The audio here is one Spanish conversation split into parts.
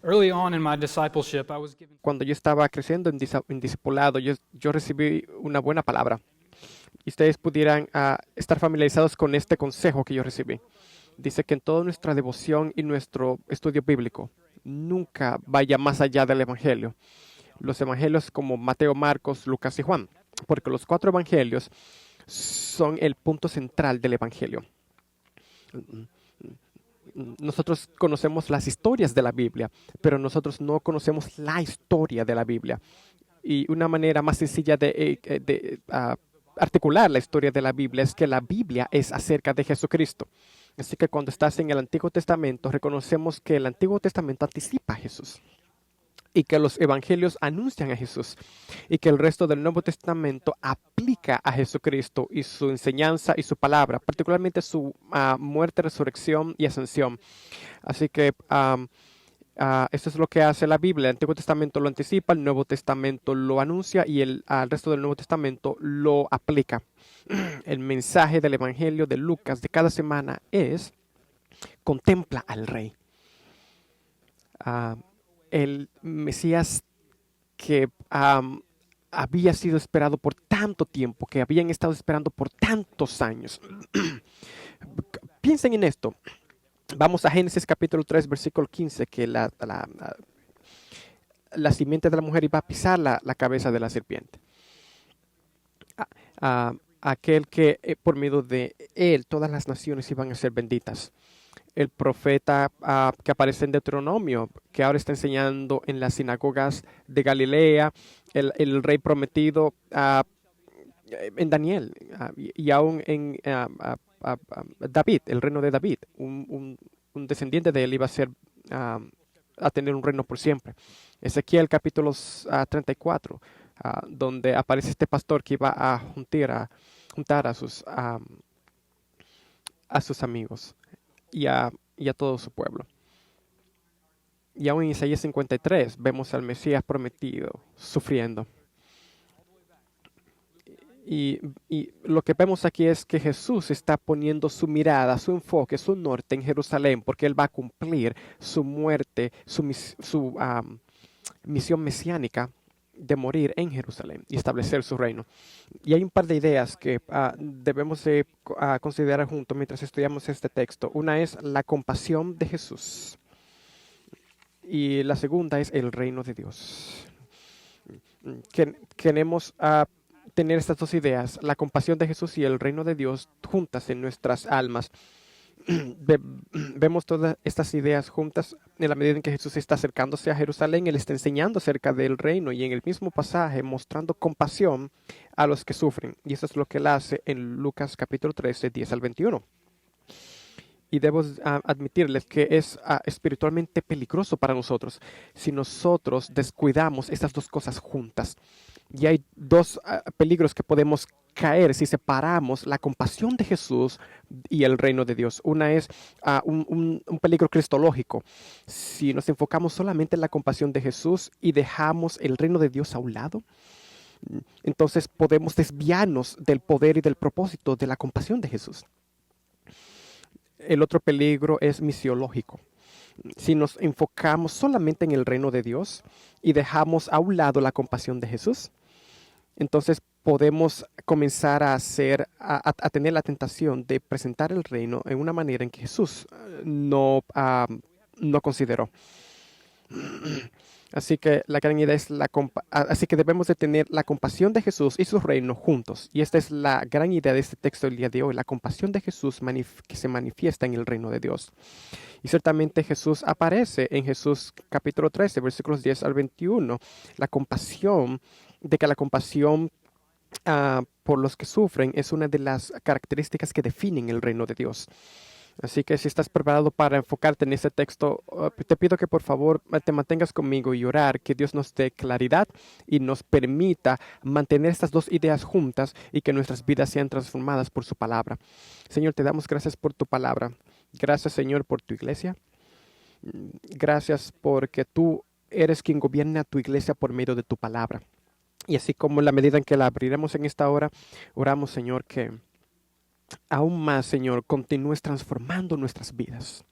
Early on in my discipleship, I was given Cuando yo estaba creciendo en discipulado, yo recibí una buena palabra. Y ustedes pudieran estar familiarizados con este consejo que yo recibí. Dice que en toda nuestra devoción y nuestro estudio bíblico, nunca vaya más allá del Evangelio. Los evangelios como Mateo, Marcos, Lucas y Juan, porque los cuatro evangelios son el punto central del Evangelio. Nosotros conocemos las historias de la Biblia, pero nosotros no conocemos la historia de la Biblia. Y una manera más sencilla de articular la historia de la Biblia es que la Biblia es acerca de Jesucristo. Así que cuando estás en el Antiguo Testamento, reconocemos que el Antiguo Testamento anticipa a Jesús y que los evangelios anuncian a Jesús y que el resto del Nuevo Testamento aplica a Jesucristo y su enseñanza y su palabra, particularmente su muerte, resurrección y ascensión. Así que esto es lo que hace la Biblia. El Antiguo Testamento lo anticipa, el Nuevo Testamento lo anuncia y el resto del Nuevo Testamento lo aplica. El mensaje del Evangelio de Lucas de cada semana es: contempla al Rey. Ah, el Mesías que había sido esperado por tanto tiempo, que habían estado esperando por tantos años. Piensen en esto. Vamos a Génesis capítulo 3, versículo 15, que la simiente de la mujer iba a pisar la cabeza de la serpiente. Aquel que por medio de él todas las naciones iban a ser benditas. El profeta que aparece en Deuteronomio, que ahora está enseñando en las sinagogas de Galilea, el rey prometido en Daniel y aún en David, el reino de David, un descendiente de él iba a ser a tener un reino por siempre. Ezequiel capítulo 34, donde aparece este pastor que iba a juntar a sus amigos y a todo su pueblo. Y aún en Isaías 53 vemos al Mesías prometido sufriendo. Y lo que vemos aquí es que Jesús está poniendo su mirada, su enfoque, su norte en Jerusalén, porque Él va a cumplir su muerte, su misión mesiánica de morir en Jerusalén y establecer su reino. Y hay un par de ideas que debemos considerar juntos mientras estudiamos este texto. Una es la compasión de Jesús y la segunda es el reino de Dios. Queremos tener estas dos ideas, la compasión de Jesús y el reino de Dios, juntas en nuestras almas. Vemos todas estas ideas juntas en la medida en que Jesús está acercándose a Jerusalén. Él está enseñando acerca del reino y en el mismo pasaje mostrando compasión a los que sufren. Y eso es lo que él hace en Lucas capítulo 13, 10 al 21. Y debo admitirles que es espiritualmente peligroso para nosotros si nosotros descuidamos estas dos cosas juntas. Y hay dos peligros que podemos caer si separamos la compasión de Jesús y el reino de Dios. Una es un peligro cristológico. Si nos enfocamos solamente en la compasión de Jesús y dejamos el reino de Dios a un lado, entonces podemos desviarnos del poder y del propósito de la compasión de Jesús. El otro peligro es misiológico. Si nos enfocamos solamente en el reino de Dios y dejamos a un lado la compasión de Jesús, entonces podemos comenzar a tener la tentación de presentar el reino en una manera en que Jesús no consideró. Así que la gran idea es así que debemos de tener la compasión de Jesús y su reino juntos. Y esta es la gran idea de este texto del día de hoy, la compasión de Jesús que se manifiesta en el reino de Dios. Y ciertamente Jesús aparece en Jesús capítulo 13, versículos 10 al 21, la compasión por los que sufren es una de las características que definen el reino de Dios. Así que si estás preparado para enfocarte en este texto, te pido que por favor te mantengas conmigo y orar, que Dios nos dé claridad y nos permita mantener estas dos ideas juntas y que nuestras vidas sean transformadas por su palabra. Señor, te damos gracias por tu palabra. Gracias, Señor, por tu iglesia. Gracias porque tú eres quien gobierna tu iglesia por medio de tu palabra. Y así como en la medida en que la abriremos en esta hora, oramos, Señor, que aún más, Señor, continúes transformando nuestras vidas.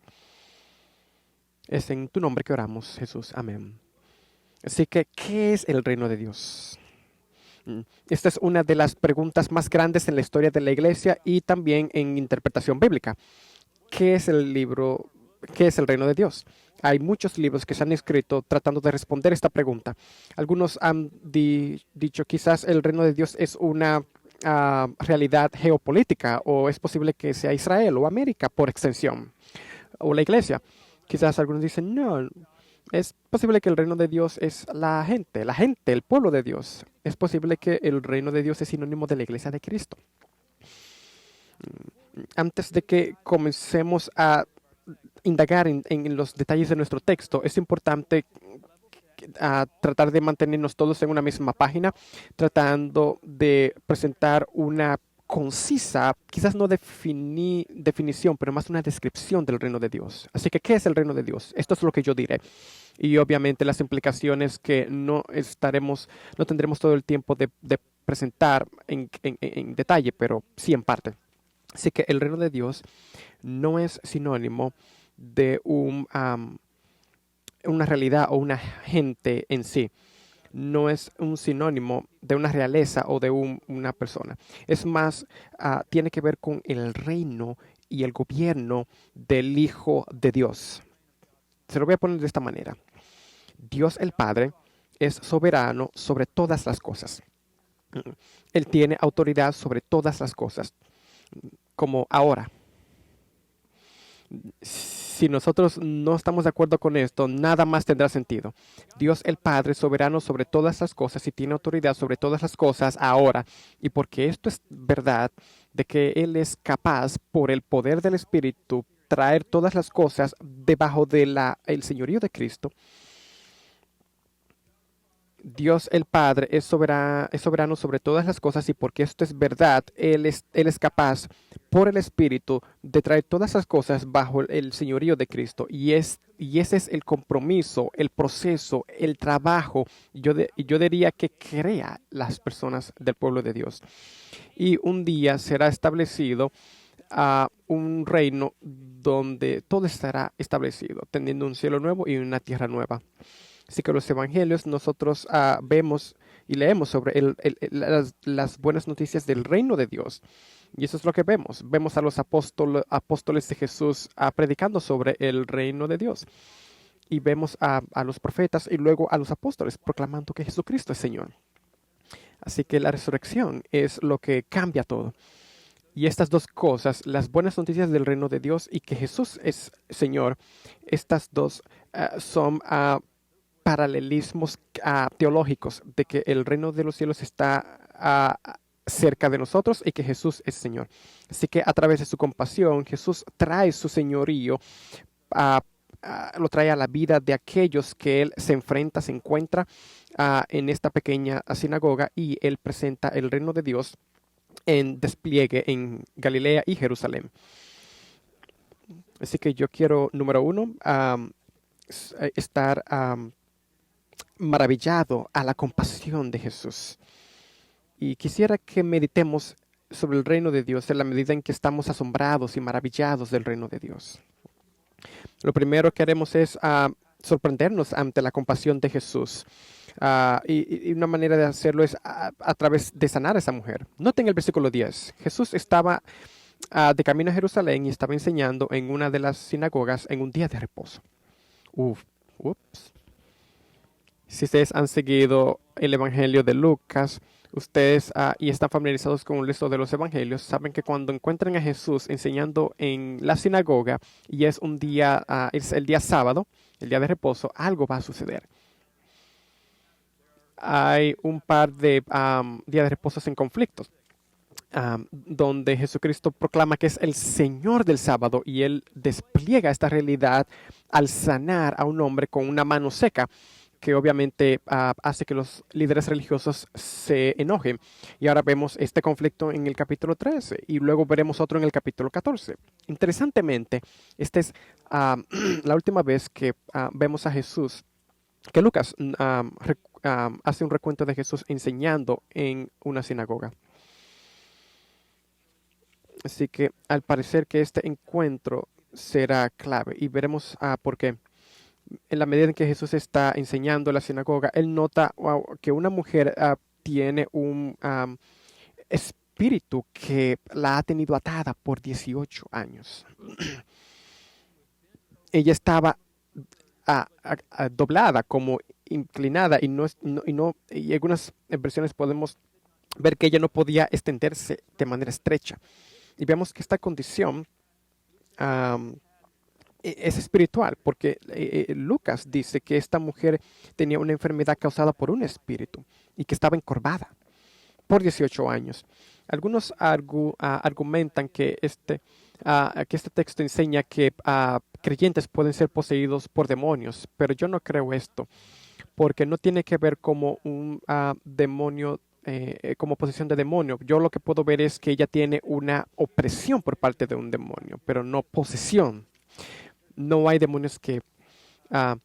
Es en tu nombre que oramos, Jesús. Amén. Así que, ¿qué es el reino de Dios? Esta es una de las preguntas más grandes en la historia de la iglesia y también en interpretación bíblica. ¿Qué es el libro? ¿Qué es el reino de Dios? Hay muchos libros que se han escrito tratando de responder esta pregunta. Algunos han dicho quizás el reino de Dios es una realidad geopolítica o es posible que sea Israel o América por extensión o la iglesia. Quizás algunos dicen no, es posible que el reino de Dios es la gente, el pueblo de Dios. Es posible que el reino de Dios es sinónimo de la iglesia de Cristo. Antes de que comencemos a indagar en los detalles de nuestro texto, es importante tratar de mantenernos todos en una misma página, tratando de presentar una concisa, quizás no definición, pero más una descripción del reino de Dios. Así que, ¿qué es el reino de Dios? Esto es lo que yo diré. Y obviamente las implicaciones que no tendremos todo el tiempo de presentar en detalle, pero sí en parte. Así que el reino de Dios no es sinónimo de una realidad o una gente en sí. No es un sinónimo de una realeza o de una persona. Es más, tiene que ver con el reino y el gobierno del Hijo de Dios. Se lo voy a poner de esta manera. Dios el Padre es soberano sobre todas las cosas. Él tiene autoridad sobre todas las cosas, como ahora. Si nosotros no estamos de acuerdo con esto, nada más tendrá sentido. Dios el Padre es soberano sobre todas las cosas y tiene autoridad sobre todas las cosas ahora. Y porque esto es verdad, de que Él es capaz, por el poder del Espíritu, traer todas las cosas debajo del señorío de Cristo. Dios el Padre es soberano sobre todas las cosas y porque esto es verdad, Él es capaz por el Espíritu de traer todas las cosas bajo el señorío de Cristo. Y ese es el compromiso, el proceso, el trabajo, yo diría que crea las personas del pueblo de Dios. Y un día será establecido un reino donde todo estará establecido, teniendo un cielo nuevo y una tierra nueva. Así que los evangelios nosotros vemos y leemos sobre las buenas noticias del reino de Dios. Y eso es lo que vemos. Vemos a los apóstoles de Jesús predicando sobre el reino de Dios. Y vemos a los profetas y luego a los apóstoles proclamando que Jesucristo es Señor. Así que la resurrección es lo que cambia todo. Y estas dos cosas, las buenas noticias del reino de Dios y que Jesús es Señor, estas dos son paralelismos teológicos de que el reino de los cielos está cerca de nosotros y que Jesús es Señor. Así que a través de su compasión, Jesús trae su señorío, lo trae a la vida de aquellos que Él se enfrenta, se encuentra en esta pequeña sinagoga y Él presenta el reino de Dios en despliegue en Galilea y Jerusalén. Así que yo quiero, número uno, estar maravillado a la compasión de Jesús. Y quisiera que meditemos sobre el reino de Dios en la medida en que estamos asombrados y maravillados del reino de Dios. Lo primero que haremos es sorprendernos ante la compasión de Jesús. Y una manera de hacerlo es a través de sanar a esa mujer. Noten el versículo 10. Jesús estaba de camino a Jerusalén y estaba enseñando en una de las sinagogas en un día de reposo. Ups. Si ustedes han seguido el Evangelio de Lucas, ustedes y están familiarizados con el resto de los evangelios, saben que cuando encuentran a Jesús enseñando en la sinagoga y es un día, es el día sábado, el día de reposo, algo va a suceder. Hay un par de días de reposo en conflictos, donde Jesucristo proclama que es el Señor del sábado y Él despliega esta realidad al sanar a un hombre con una mano seca, que obviamente hace que los líderes religiosos se enojen. Y ahora vemos este conflicto en el capítulo 13 y luego veremos otro en el capítulo 14. Interesantemente, esta es la última vez que vemos a Jesús, que Lucas hace un recuento de Jesús enseñando en una sinagoga. Así que al parecer que este encuentro será clave y veremos por qué. en la medida en que Jesús está enseñando en la sinagoga, él nota wow, que una mujer tiene un espíritu que la ha tenido atada por 18 años. Ella estaba doblada, como inclinada, y en algunas versiones podemos ver que ella no podía extenderse de manera estrecha. Y vemos que esta condición es espiritual, porque Lucas dice que esta mujer tenía una enfermedad causada por un espíritu y que estaba encorvada por 18 años. Algunos argumentan que este texto enseña que creyentes pueden ser poseídos por demonios, pero yo no creo esto, porque no tiene que ver como un demonio, como posesión de demonio. Yo lo que puedo ver es que ella tiene una opresión por parte de un demonio, pero no posesión. No hay demonios ah,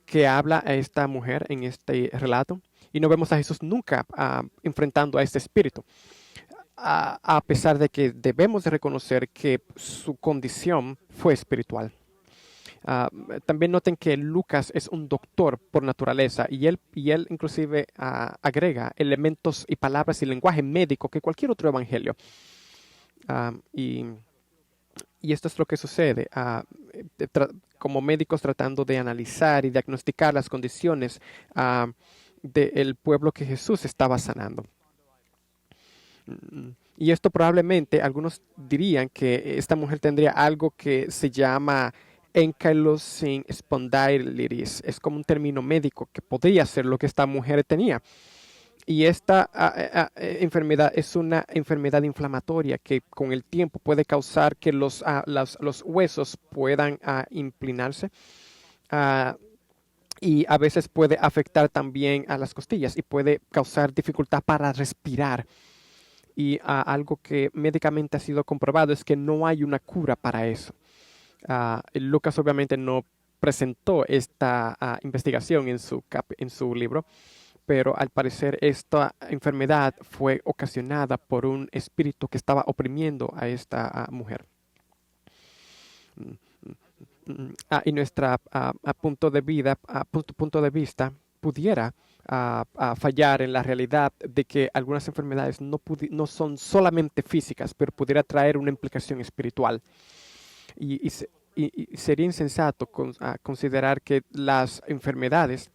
que habla a esta mujer en este relato, y no vemos a Jesús nunca enfrentando a este espíritu, a pesar de que debemos de reconocer que su condición fue espiritual. También noten que Lucas es un doctor por naturaleza y él inclusive agrega elementos y palabras y lenguaje médico que cualquier otro evangelio. Ah, y, y esto es lo que sucede. Como médicos tratando de analizar y diagnosticar las condiciones del pueblo que Jesús estaba sanando. Y esto probablemente algunos dirían que esta mujer tendría algo que se llama ankylosing spondylitis. Es como un término médico que podría ser lo que esta mujer tenía. Y esta enfermedad es una enfermedad inflamatoria que con el tiempo puede causar que los huesos puedan inclinarse. ah, y a veces puede afectar también a las costillas y puede causar dificultad para respirar. Y algo que médicamente ha sido comprobado es que no hay una cura para eso. Lucas obviamente no presentó esta investigación en su libro, pero al parecer esta enfermedad fue ocasionada por un espíritu que estaba oprimiendo a esta mujer. Y nuestra punto de vista pudiera fallar en la realidad de que algunas enfermedades no son solamente físicas, pero pudiera traer una implicación espiritual. Y sería insensato considerar que las enfermedades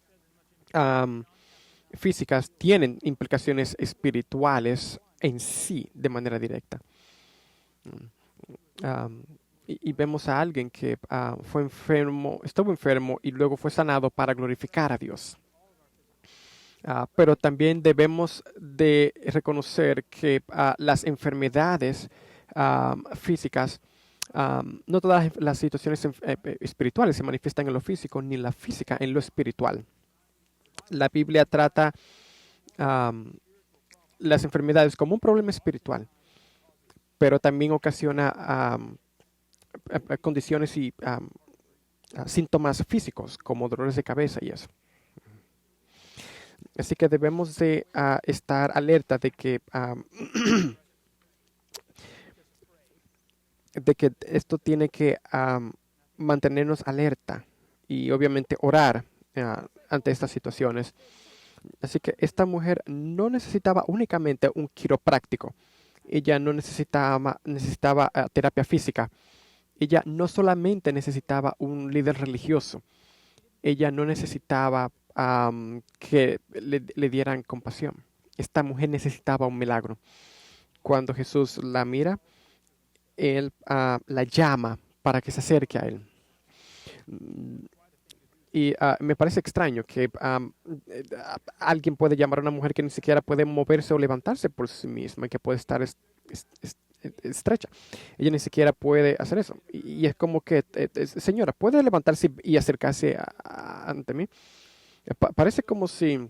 físicas tienen implicaciones espirituales en sí de manera directa. Y vemos a alguien que fue enfermo, estuvo enfermo y luego fue sanado para glorificar a Dios. Pero también debemos de reconocer que las enfermedades físicas, no todas las situaciones espirituales se manifiestan en lo físico, ni la física en lo espiritual. La Biblia trata las enfermedades como un problema espiritual, pero también ocasiona condiciones y síntomas físicos como dolores de cabeza y eso. Así que debemos de estar alerta de que esto tiene que mantenernos alerta y obviamente orar ante estas situaciones. Así que esta mujer no necesitaba únicamente un quiropráctico. Ella no necesitaba terapia física. Ella no solamente necesitaba un líder religioso. Ella no necesitaba que le dieran compasión. Esta mujer necesitaba un milagro. Cuando Jesús la mira, él la llama para que se acerque a él. Y me parece extraño que alguien puede llamar a una mujer que ni siquiera puede moverse o levantarse por sí misma y que puede estar estrecha. Ella ni siquiera puede hacer eso. Y es como que, señora, ¿puede levantarse y acercarse ante mí? Parece como si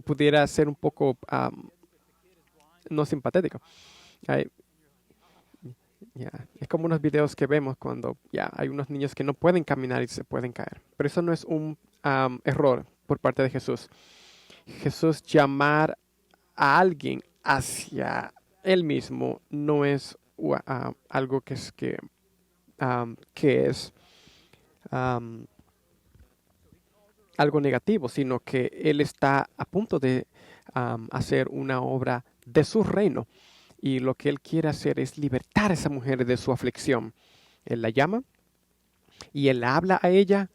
pudiera ser un poco no simpatético. Ay, es como unos videos que vemos cuando hay unos niños que no pueden caminar y se pueden caer. Pero eso no es un error por parte de Jesús. Jesús llamar a alguien hacia él mismo no es algo que es algo negativo, sino que Él está a punto de hacer una obra de su reino. Y lo que Él quiere hacer es libertar a esa mujer de su aflicción. Él la llama y Él habla a ella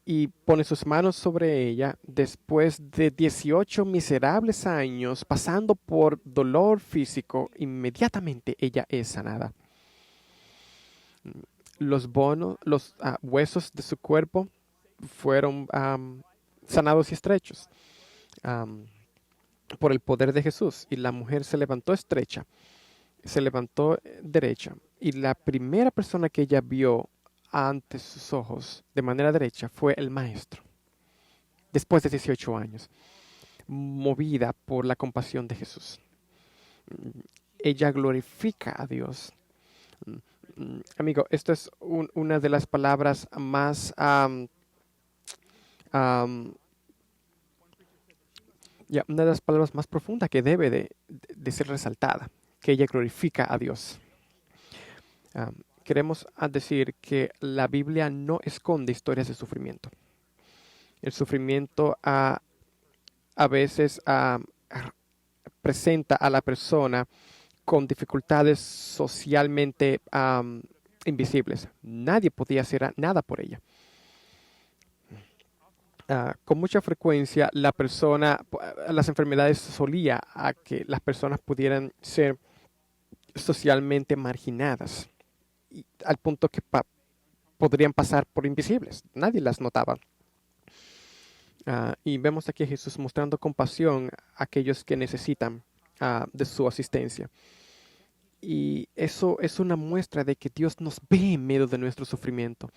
y pone sus manos sobre ella después de 18 miserables años pasando por dolor físico. Inmediatamente ella es sanada. Los huesos de su cuerpo fueron sanados y estrechos am, por el poder de Jesús. Y la mujer se levantó estrecha, se levantó derecha. Y la primera persona que ella vio ante sus ojos de manera derecha fue el maestro, después de 18 años, movida por la compasión de Jesús. Ella glorifica a Dios. Amigo, esto es una de las palabras más una de las palabras más profundas que debe de ser resaltada, que ella glorifica a Dios. Queremos decir que la Biblia no esconde historias de sufrimiento. El sufrimiento a veces presenta a la persona con dificultades socialmente invisibles. Nadie podía hacer nada por ella. Con mucha frecuencia las enfermedades solía a que las personas pudieran ser socialmente marginadas al punto que podrían pasar por invisibles. Nadie las notaba. Y vemos aquí a Jesús mostrando compasión a aquellos que necesitan de su asistencia. Y eso es una muestra de que Dios nos ve en medio de nuestro sufrimiento.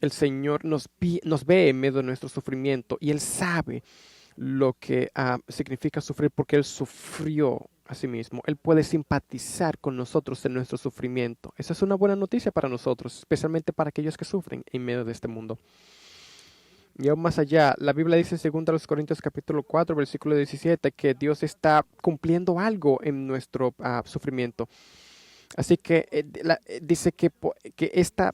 El Señor nos ve en medio de nuestro sufrimiento y Él sabe lo que significa sufrir porque Él sufrió a sí mismo. Él puede simpatizar con nosotros en nuestro sufrimiento. Esa es una buena noticia para nosotros, especialmente para aquellos que sufren en medio de este mundo. Y aún más allá, la Biblia dice en 2 Corintios capítulo 4, versículo 17, que Dios está cumpliendo algo en nuestro sufrimiento. Así que dice que esta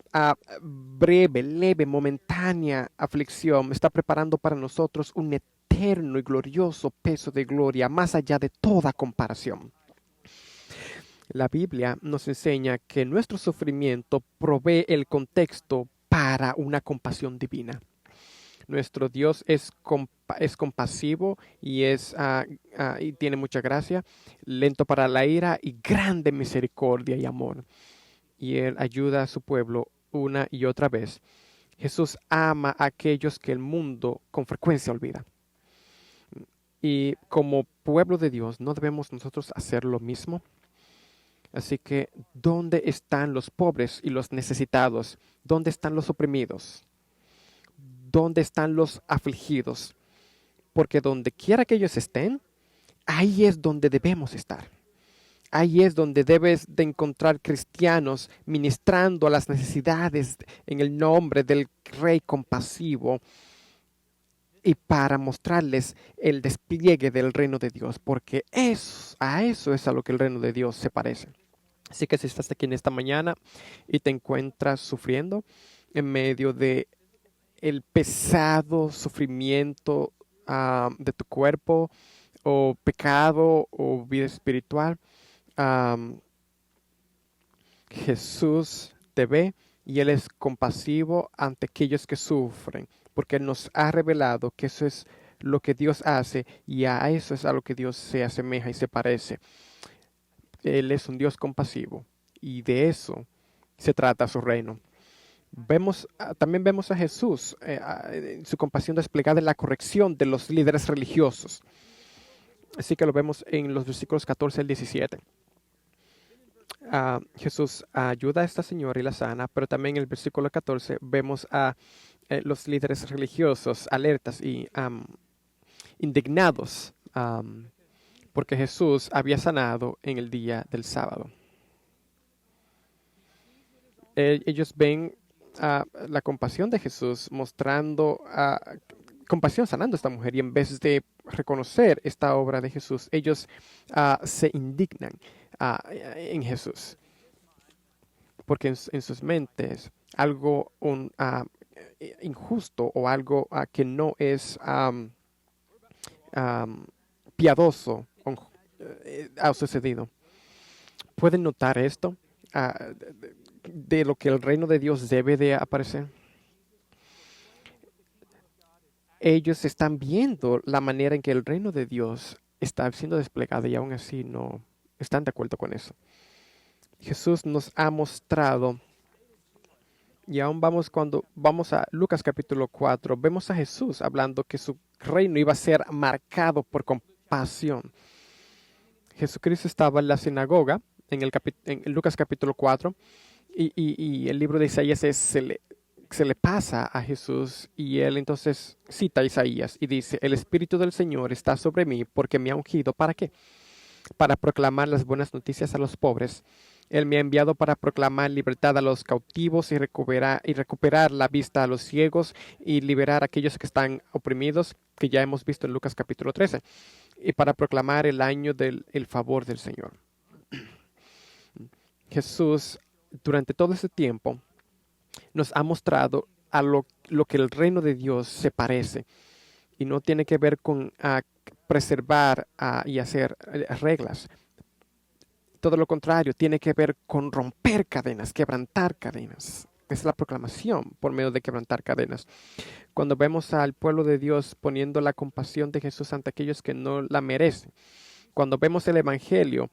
breve, leve, momentánea aflicción está preparando para nosotros un eterno y glorioso peso de gloria, más allá de toda comparación. La Biblia nos enseña que nuestro sufrimiento provee el contexto para una compasión divina. Nuestro Dios es compasivo y y tiene mucha gracia, lento para la ira y grande misericordia y amor. Y Él ayuda a su pueblo una y otra vez. Jesús ama a aquellos que el mundo con frecuencia olvida. Y como pueblo de Dios, ¿no debemos nosotros hacer lo mismo? Así que, ¿dónde están los pobres y los necesitados? ¿Dónde están los oprimidos? ¿Dónde están los afligidos? Porque donde quiera que ellos estén, ahí es donde debemos estar. Ahí es donde debes de encontrar cristianos ministrando a las necesidades en el nombre del Rey compasivo y para mostrarles el despliegue del reino de Dios, porque a eso es a lo que el reino de Dios se parece. Así que si estás aquí en esta mañana y te encuentras sufriendo en medio de el pesado sufrimiento de tu cuerpo o pecado o vida espiritual, Jesús te ve y Él es compasivo ante aquellos que sufren, porque Él nos ha revelado que eso es lo que Dios hace y a eso es a lo que Dios se asemeja y se parece. Él es un Dios compasivo y de eso se trata su reino. También vemos a Jesús en su compasión desplegada en la corrección de los líderes religiosos. Así que lo vemos en los versículos 14 al 17. Jesús ayuda a esta señora y la sana, pero también en el versículo 14 vemos a los líderes religiosos alertas y indignados porque Jesús había sanado en el día del sábado. Ellos ven la compasión de Jesús mostrando compasión sanando a esta mujer y en vez de reconocer esta obra de Jesús, ellos se indignan en Jesús porque en sus mentes algo injusto o algo que no es piadoso ha sucedido. ¿Pueden notar esto? De lo que el reino de Dios debe de aparecer. Ellos están viendo la manera en que el reino de Dios está siendo desplegado y aún así no están de acuerdo con eso. Jesús nos ha mostrado, y aún cuando vamos a Lucas capítulo 4, vemos a Jesús hablando que su reino iba a ser marcado por compasión. Jesucristo estaba en la sinagoga en Lucas capítulo 4 y el libro de Isaías se le pasa a Jesús y él entonces cita a Isaías y dice, el Espíritu del Señor está sobre mí porque me ha ungido. ¿Para qué? Para proclamar las buenas noticias a los pobres. Él me ha enviado para proclamar libertad a los cautivos y recuperar la vista a los ciegos y liberar a aquellos que están oprimidos, que ya hemos visto en Lucas capítulo 13, y para proclamar el año del favor del Señor. Jesús, durante todo ese tiempo, nos ha mostrado a lo que el reino de Dios se parece. Y no tiene que ver con preservar y hacer reglas. Todo lo contrario, tiene que ver con romper cadenas, quebrantar cadenas. Es la proclamación por medio de quebrantar cadenas. Cuando vemos al pueblo de Dios poniendo la compasión de Jesús ante aquellos que no la merecen. Cuando vemos el Evangelio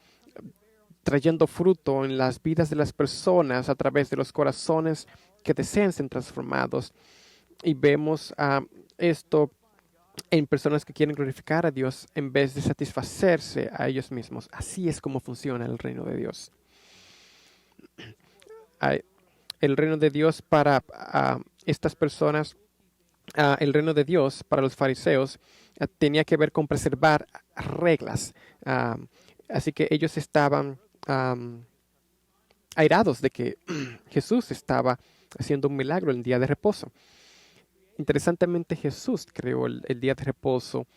trayendo fruto en las vidas de las personas a través de los corazones que desean ser transformados. Y vemos esto en personas que quieren glorificar a Dios en vez de satisfacerse a ellos mismos. Así es como funciona el reino de Dios. El reino de Dios para estas personas, el reino de Dios para los fariseos tenía que ver con preservar reglas. Así que ellos estaban airados de que Jesús estaba haciendo un milagro en el día de reposo. Interesantemente, Jesús creó el día de reposo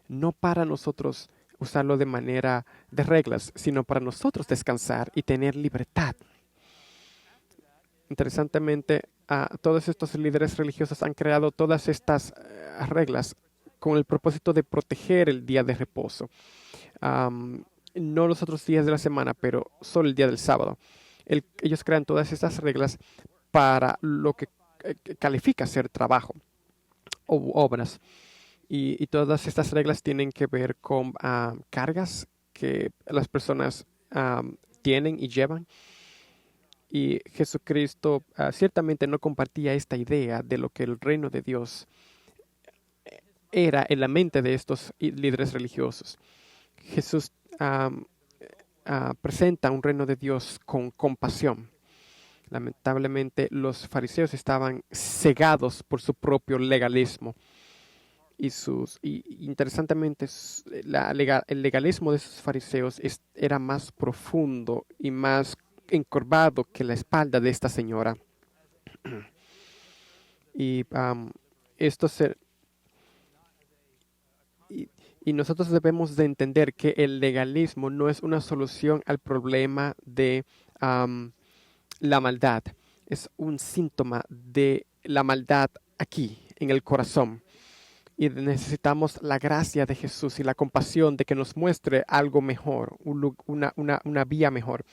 no para nosotros usarlo de manera de reglas, sino para nosotros descansar y tener libertad. Interesantemente, todos estos líderes religiosos han creado todas estas reglas con el propósito de proteger el día de reposo. No los otros días de la semana, pero solo el día del sábado. Ellos crean todas estas reglas para lo que califica ser trabajo o obras. Y todas estas reglas tienen que ver con cargas que las personas tienen y llevan. Y Jesucristo ciertamente no compartía esta idea de lo que el reino de Dios era en la mente de estos líderes religiosos. Jesús presenta un reino de Dios con compasión. Lamentablemente, los fariseos estaban cegados por su propio legalismo. Interesantemente, el legalismo de esos fariseos era más profundo y más encorvado que la espalda de esta señora. Y nosotros debemos de entender que el legalismo no es una solución al problema de la maldad. Es un síntoma de la maldad aquí, en el corazón. Y necesitamos la gracia de Jesús y la compasión de que nos muestre algo mejor, una vía mejor.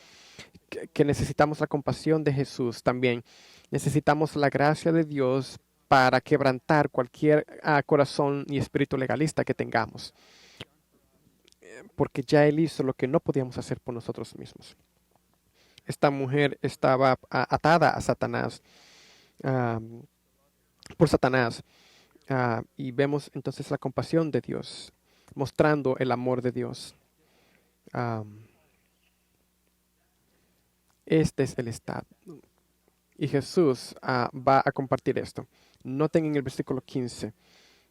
Que necesitamos la compasión de Jesús también. Necesitamos la gracia de Dios para quebrantar cualquier corazón y espíritu legalista que tengamos. Porque ya Él hizo lo que no podíamos hacer por nosotros mismos. Esta mujer estaba atada a Satanás, por Satanás. Y vemos entonces la compasión de Dios, mostrando el amor de Dios. Este es el estado. Y Jesús va a compartir esto. Noten en el versículo 15.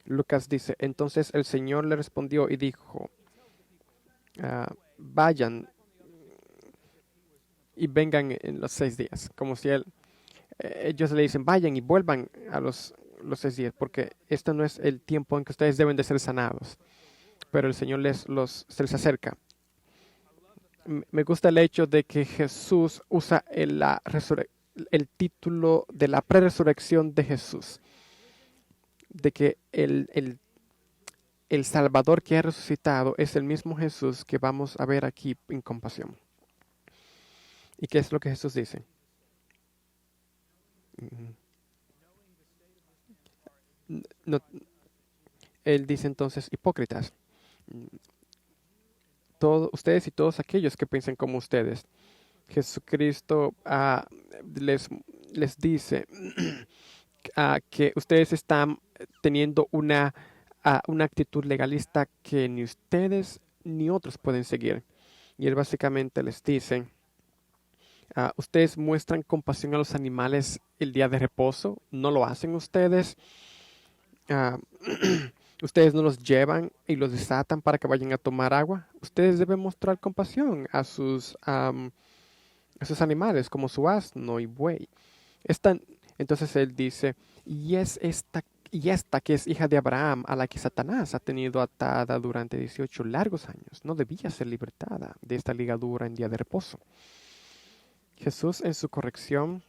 Lucas dice, entonces el Señor le respondió y dijo, vayan y vengan en los 6 días. Como si ellos le dicen, vayan y vuelvan a los 6 días, porque esto no es el tiempo en que ustedes deben de ser sanados. Pero el Señor se les acerca. Me gusta el hecho de que Jesús usa el título de la preresurrección de Jesús, de que el Salvador que ha resucitado es el mismo Jesús que vamos a ver aquí en compasión. ¿Y qué es lo que Jesús dice? No, él dice entonces, hipócritas, ustedes y todos aquellos que piensen como ustedes. Jesucristo les, les dice que ustedes están teniendo una actitud legalista que ni ustedes ni otros pueden seguir. Y él básicamente les dice, ustedes muestran compasión a los animales el día de reposo, no lo hacen ustedes. Ah, ustedes no los llevan y los desatan para que vayan a tomar agua. Ustedes deben mostrar compasión a sus animales, como su asno y buey. Entonces él dice, y esta que es hija de Abraham, a la que Satanás ha tenido atada durante 18 largos años, no debía ser libertada de esta ligadura en día de reposo. Jesús en su corrección,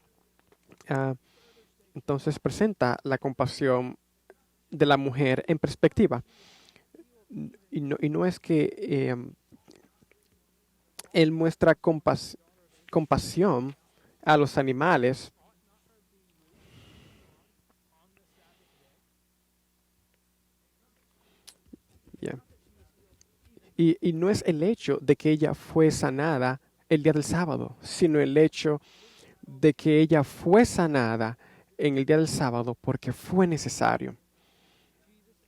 entonces presenta la compasión de la mujer en perspectiva. Y no es que él muestra compasión a los animales. Yeah. Y no es el hecho de que ella fue sanada el día del sábado, sino el hecho de que ella fue sanada en el día del sábado porque fue necesario.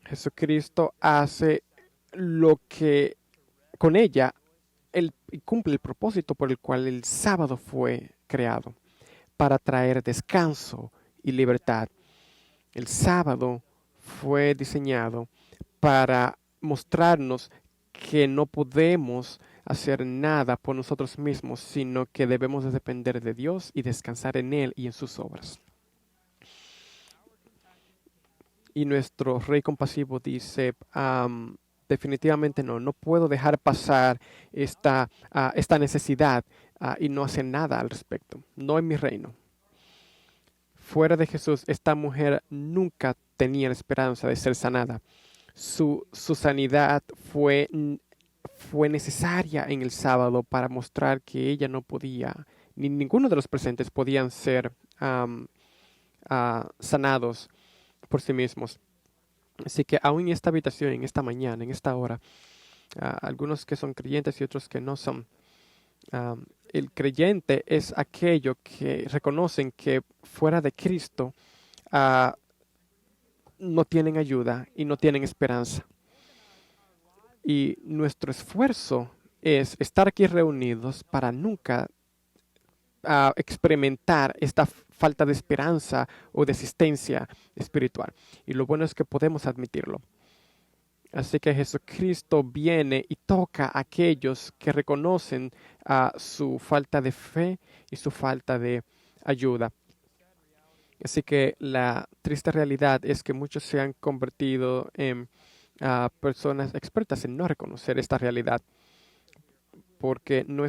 Jesucristo hace lo que con ella él cumple el propósito por el cual el sábado fue creado, para traer descanso y libertad. El sábado fue diseñado para mostrarnos que no podemos hacer nada por nosotros mismos, sino que debemos de depender de Dios y descansar en Él y en sus obras. Y nuestro Rey compasivo dice, definitivamente no puedo dejar pasar esta necesidad y no hacer nada al respecto. No en mi reino. Fuera de Jesús, esta mujer nunca tenía la esperanza de ser sanada. Su sanidad fue necesaria en el sábado para mostrar que ella no podía, ni ninguno de los presentes podían ser sanados por sí mismos. Así que aún en esta habitación, en esta mañana, en esta hora, algunos que son creyentes y otros que no son, el creyente es aquello que reconocen que fuera de Cristo no tienen ayuda y no tienen esperanza. Y nuestro esfuerzo es estar aquí reunidos para nunca experimentar esta falta de esperanza o de existencia espiritual. Y lo bueno es que podemos admitirlo. Así que Jesucristo viene y toca a aquellos que reconocen su falta de fe y su falta de ayuda. Así que la triste realidad es que muchos se han convertido en personas expertas en no reconocer esta realidad, porque no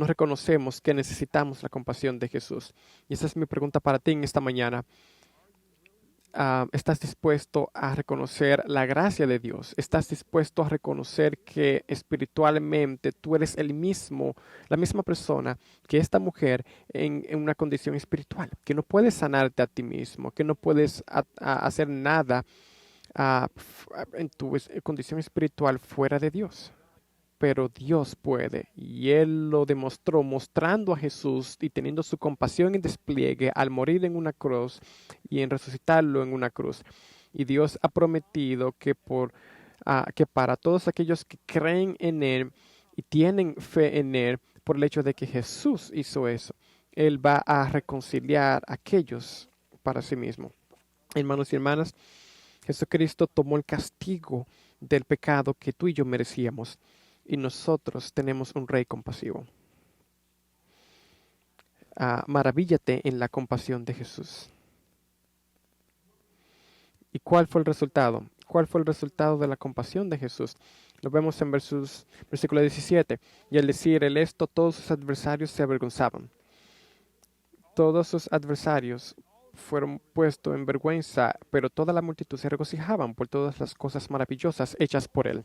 reconocemos que necesitamos la compasión de Jesús. Y esa es mi pregunta para ti en esta mañana. ¿Estás dispuesto a reconocer la gracia de Dios? ¿Estás dispuesto a reconocer que espiritualmente tú eres la misma persona que esta mujer en una condición espiritual? Que no puedes sanarte a ti mismo, que no puedes hacer nada en tu condición espiritual fuera de Dios. Pero Dios puede, y Él lo demostró mostrando a Jesús y teniendo su compasión en despliegue al morir en una cruz y en resucitarlo en una cruz. Y Dios ha prometido que para todos aquellos que creen en Él y tienen fe en Él, por el hecho de que Jesús hizo eso, Él va a reconciliar a aquellos para sí mismo. Hermanos y hermanas, Jesucristo tomó el castigo del pecado que tú y yo merecíamos. Y nosotros tenemos un Rey compasivo. Maravíllate en la compasión de Jesús. ¿Y cuál fue el resultado? ¿Cuál fue el resultado de la compasión de Jesús? Lo vemos en versículo 17. Y al decir él esto, todos sus adversarios se avergonzaban. Todos sus adversarios fueron puestos en vergüenza, pero toda la multitud se regocijaban por todas las cosas maravillosas hechas por él.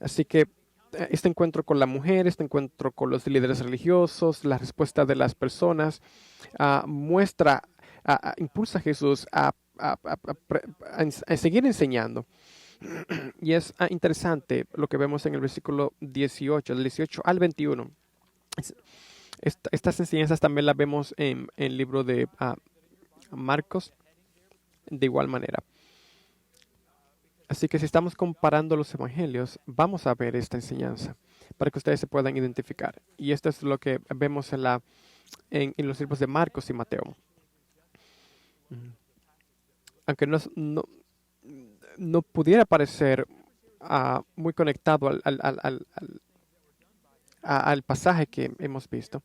Así que este encuentro con la mujer, este encuentro con los líderes religiosos, la respuesta de las personas, muestra, impulsa a Jesús a seguir enseñando. Y es interesante lo que vemos en el versículo 18, del 18 al 21. Estas enseñanzas también las vemos en el libro de Marcos, de igual manera. Así que si estamos comparando los evangelios, vamos a ver esta enseñanza para que ustedes se puedan identificar. Y esto es lo que vemos en los libros de Marcos y Mateo. Aunque no pudiera parecer muy conectado al pasaje que hemos visto,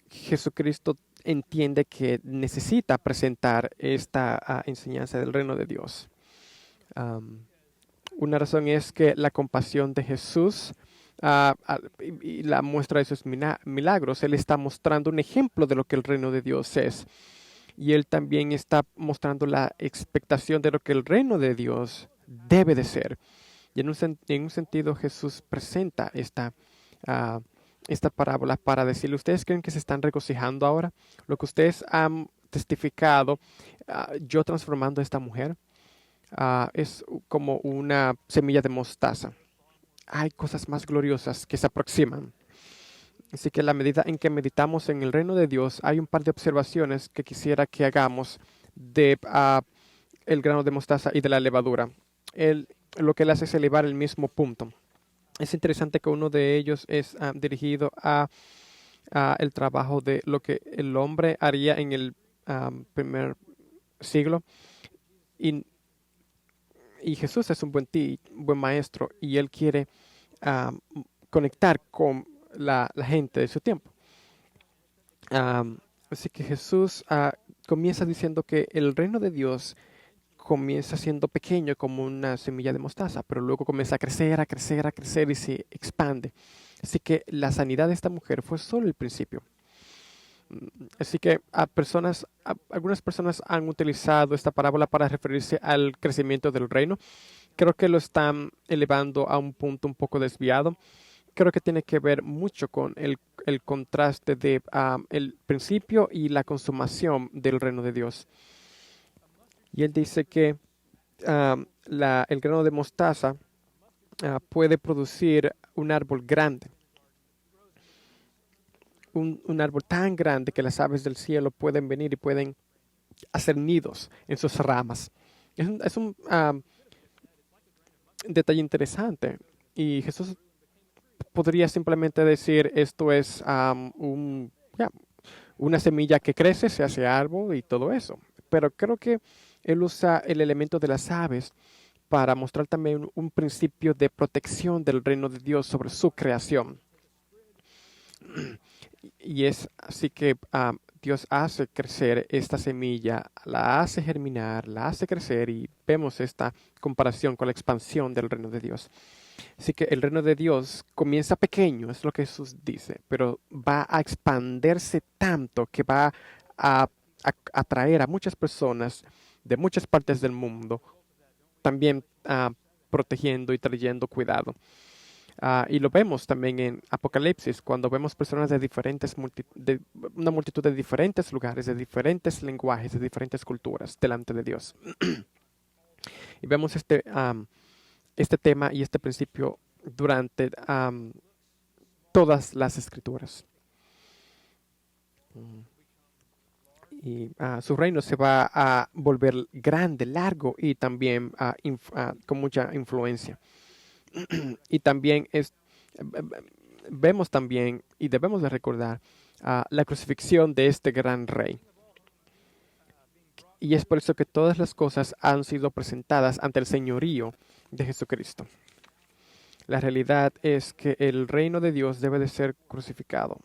Jesucristo entiende que necesita presentar esta enseñanza del reino de Dios. Una razón es que la compasión de Jesús y la muestra de sus milagros, Él está mostrando un ejemplo de lo que el reino de Dios es. Y Él también está mostrando la expectación de lo que el reino de Dios debe de ser. Y en un sentido Jesús presenta esta parábola para decirle, ¿ustedes creen que se están regocijando ahora? Lo que ustedes han testificado, yo transformando a esta mujer, es como una semilla de mostaza. Hay cosas más gloriosas que se aproximan. Así que a la medida en que meditamos en el reino de Dios, hay un par de observaciones que quisiera que hagamos de el grano de mostaza y de la levadura. Lo que él hace es elevar el mismo punto. Es interesante que uno de ellos es dirigido a el trabajo de lo que el hombre haría en el primer siglo. Y Jesús es un buen maestro y él quiere conectar con la gente de su tiempo. Así que Jesús comienza diciendo que el reino de Dios comienza siendo pequeño como una semilla de mostaza, pero luego comienza a crecer, a crecer, a crecer y se expande. Así que la sanidad de esta mujer fue solo el principio. Así que algunas personas han utilizado esta parábola para referirse al crecimiento del reino. Creo que lo están elevando a un punto un poco desviado. Creo que tiene que ver mucho con el contraste de el principio y la consumación del reino de Dios. Y él dice que el grano de mostaza puede producir un árbol grande. Un árbol tan grande que las aves del cielo pueden venir y pueden hacer nidos en sus ramas. Es un detalle interesante. Y Jesús podría simplemente decir, esto es una semilla que crece, se hace árbol y todo eso. Pero creo que él usa el elemento de las aves para mostrar también un principio de protección del reino de Dios sobre su creación. Y es así que Dios hace crecer esta semilla, la hace germinar, la hace crecer y vemos esta comparación con la expansión del reino de Dios. Así que el reino de Dios comienza pequeño, es lo que Jesús dice, pero va a expandirse tanto que va a atraer a muchas personas de muchas partes del mundo, también protegiendo y trayendo cuidado. Y lo vemos también en Apocalipsis, cuando vemos personas de una multitud de diferentes lugares, de diferentes lenguajes, de diferentes culturas delante de Dios. Y vemos este tema y este principio durante todas las escrituras. Y su reino se va a volver grande, largo y también con mucha influencia. Y también vemos también y debemos de recordar la crucifixión de este gran rey. Y es por eso que todas las cosas han sido presentadas ante el señorío de Jesucristo. La realidad es que el reino de Dios debe de ser crucificado.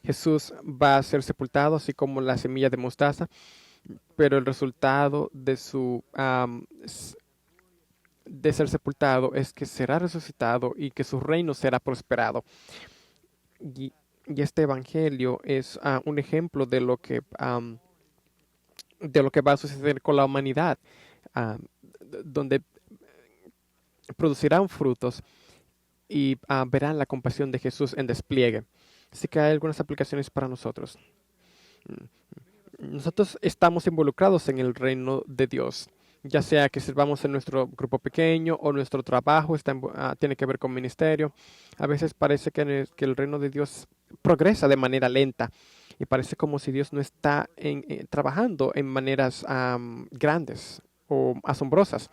Jesús va a ser sepultado, así como la semilla de mostaza, pero el resultado de su de ser sepultado es que será resucitado y que su reino será prosperado. Y, y este evangelio es un ejemplo de lo que va a suceder con la humanidad, ah, donde producirán frutos y verán la compasión de Jesús en despliegue. Así que hay algunas aplicaciones para nosotros. Nosotros estamos involucrados en el reino de Dios, ya sea que sirvamos en nuestro grupo pequeño o nuestro trabajo tiene que ver con ministerio. A veces parece que el reino de Dios progresa de manera lenta y parece como si Dios no está trabajando en maneras grandes o asombrosas.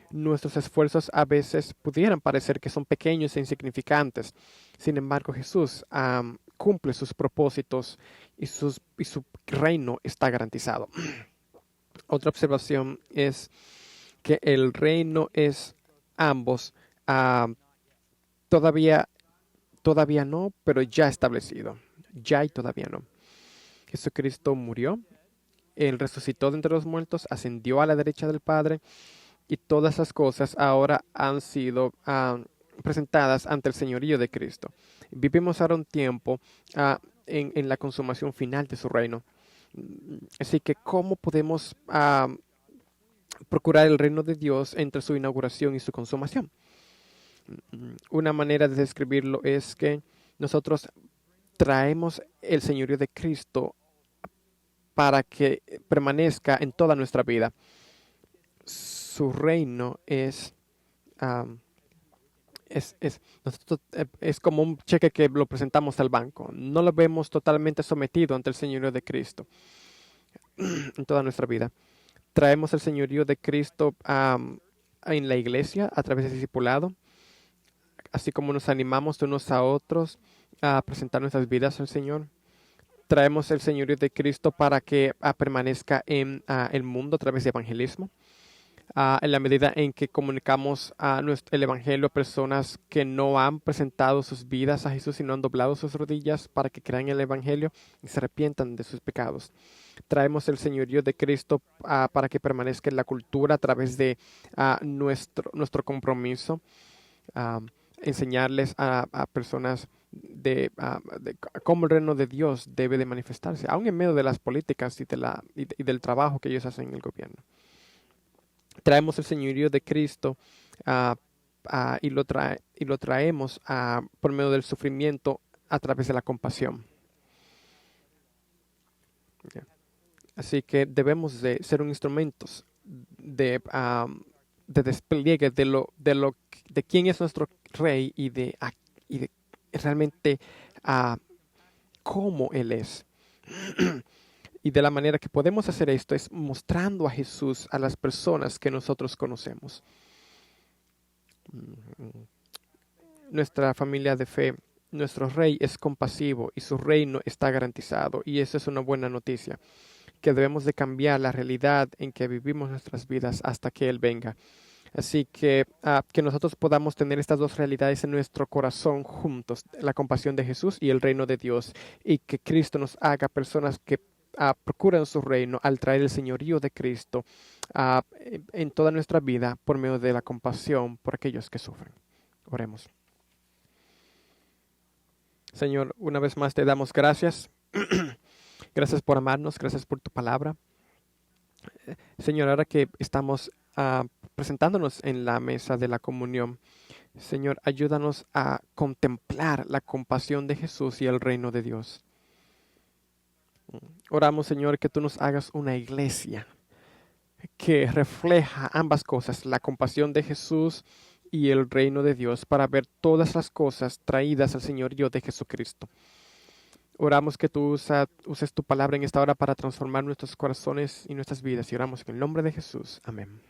Nuestros esfuerzos a veces pudieran parecer que son pequeños e insignificantes. Sin embargo, Jesús cumple sus propósitos y su reino está garantizado. Otra observación es que el reino es ambos, todavía, todavía no, pero ya establecido. Ya y todavía no. Jesucristo murió, Él resucitó de entre los muertos, ascendió a la derecha del Padre, y todas esas cosas ahora han sido presentadas ante el señorío de Cristo. Vivimos ahora un tiempo en la consumación final de su reino. Así que, ¿cómo podemos procurar el reino de Dios entre su inauguración y su consumación? Una manera de describirlo es que nosotros traemos el señorío de Cristo para que permanezca en toda nuestra vida. Su reino es como un cheque que lo presentamos al banco. No lo vemos totalmente sometido ante el señorío de Cristo en toda nuestra vida. Traemos el señorío de Cristo en la iglesia a través del discipulado, así como nos animamos unos a otros a presentar nuestras vidas al Señor. Traemos el señorío de Cristo para que permanezca en el mundo a través de evangelismo. En la medida en que comunicamos el Evangelio a personas que no han presentado sus vidas a Jesús y no han doblado sus rodillas para que crean en el Evangelio y se arrepientan de sus pecados. Traemos el señorío de Cristo para que permanezca en la cultura a través de nuestro compromiso, enseñarles a personas de cómo el reino de Dios debe de manifestarse, aun en medio de las políticas y del trabajo que ellos hacen en el gobierno. Traemos el señorío de Cristo y lo traemos por medio del sufrimiento a través de la compasión. Okay. Así que debemos de ser un instrumentos de despliegue de quién es nuestro rey y de realmente cómo Él es. Y de la manera que podemos hacer esto es mostrando a Jesús a las personas que nosotros conocemos. Nuestra familia de fe, nuestro rey es compasivo y su reino está garantizado. Y eso es una buena noticia, que debemos de cambiar la realidad en que vivimos nuestras vidas hasta que Él venga. Así que nosotros podamos tener estas dos realidades en nuestro corazón juntos, la compasión de Jesús y el reino de Dios, y que Cristo nos haga personas que procuran su reino al traer el señorío de Cristo en toda nuestra vida por medio de la compasión por aquellos que sufren. Oremos. Señor, una vez más te damos gracias. Gracias por amarnos, gracias por tu palabra. Señor, ahora que estamos presentándonos en la mesa de la comunión, Señor, ayúdanos a contemplar la compasión de Jesús y el reino de Dios. Oramos, Señor, que tú nos hagas una iglesia que refleja ambas cosas, la compasión de Jesús y el reino de Dios, para ver todas las cosas traídas al señorío de Jesucristo. Oramos que tú uses tu palabra en esta hora para transformar nuestros corazones y nuestras vidas. Y oramos en el nombre de Jesús. Amén.